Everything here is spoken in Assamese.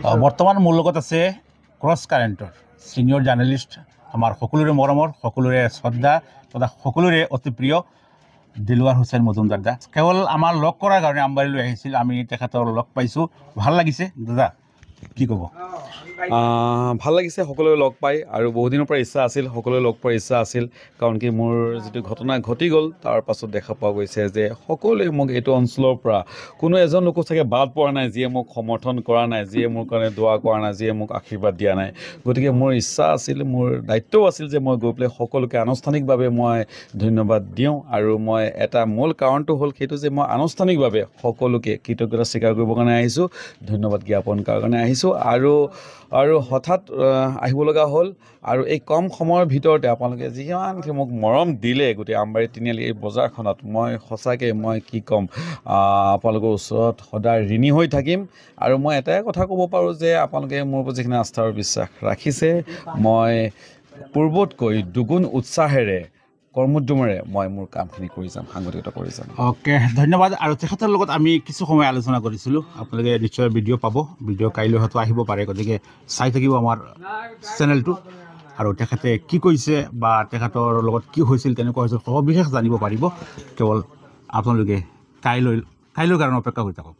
বৰ্তমান মোৰ লগত আছে ক্ৰছ কাৰেণ্টৰ ছিনিয়ৰ জাৰ্নেলিষ্ট, আমাৰ সকলোৰে মৰমৰ, সকলোৰে শ্ৰদ্ধা তথা সকলোৰে অতি প্ৰিয় দিলৱাৰ হুছেইন মজুমদাৰ দা। কেৱল আমাৰ লগ কৰাৰ কাৰণে আমবাৰীলৈ আহিছিল, আমি তেখেতৰ লগ পাইছোঁ, ভাল লাগিছে। দাদা কি ক'ব? ভাল লাগিছে সকলোৱে লগ পাই, আৰু বহুদিনৰ পৰা ইচ্ছা আছিল, সকলোৱে লগ পোৱাৰ ইচ্ছা আছিল। কাৰণ কি মোৰ যিটো ঘটনা ঘটি গ'ল তাৰ পাছত দেখা পোৱা গৈছে যে সকলোৱে মোক এইটো অঞ্চলৰ পৰা কোনো এজন লোকো চাগে বাদ পৰা নাই যিয়ে মোক সমৰ্থন কৰা নাই, যিয়ে মোৰ কাৰণে দোৱা কৰা নাই, যিয়ে মোক আশীৰ্বাদ দিয়া নাই। গতিকে মোৰ ইচ্ছা আছিল, মোৰ দায়িত্বও আছিল যে মই গৈ পেলাই সকলোকে আনুষ্ঠানিকভাৱে মই ধন্যবাদ দিওঁ। আৰু মই এটা মূল কাৰণটো হ'ল সেইটো যে মই আনুষ্ঠানিকভাৱে সকলোকে কৃতজ্ঞতা স্বীকাৰ কৰিবৰ কাৰণে আহিছোঁ, ধন্যবাদ জ্ঞাপন কৰাৰ কাৰণে আহিছোঁ। আৰু হঠাৎ আহিব লগা হ'ল, আৰু এই কম সময়ৰ ভিতৰতে আপোনালোকে যিমানখিনি মোক মৰম দিলে গোটেই আমবাৰী তিনিআলি এই বজাৰখনত, মই সঁচাকৈ মই কি ক'ম, আপোনালোকৰ ওচৰত সদায় ঋণী হৈ থাকিম। আৰু মই এটাই কথা ক'ব পাৰোঁ যে আপোনালোকে মোৰ ওপৰত যিখিনি আস্থা আৰু বিশ্বাস ৰাখিছে, মই পূৰ্বতকৈ দুগুণ উৎসাহেৰে কৰ্মোদ্যমেৰে মই মোৰ কামখিনি কৰি যাম, সাংগঠিকতা কৰি যাম। অ'কে, ধন্যবাদ। আৰু তেখেতৰ লগত আমি কিছু সময় আলোচনা কৰিছিলোঁ, আপোনালোকে নিশ্চয় ভিডিঅ' পাব, ভিডিঅ' কাইলৈ হয়তো আহিব পাৰে, গতিকে চাই থাকিব আমাৰ চেনেলটো। আৰু তেখেতে কি কৈছে বা তেখেতৰ লগত কি হৈছিল, তেনেকুৱা হৈছিল সবিশেষ জানিব পাৰিব। কেৱল আপোনালোকে কাইলৈৰ কাৰণে অপেক্ষা কৰি থাকক।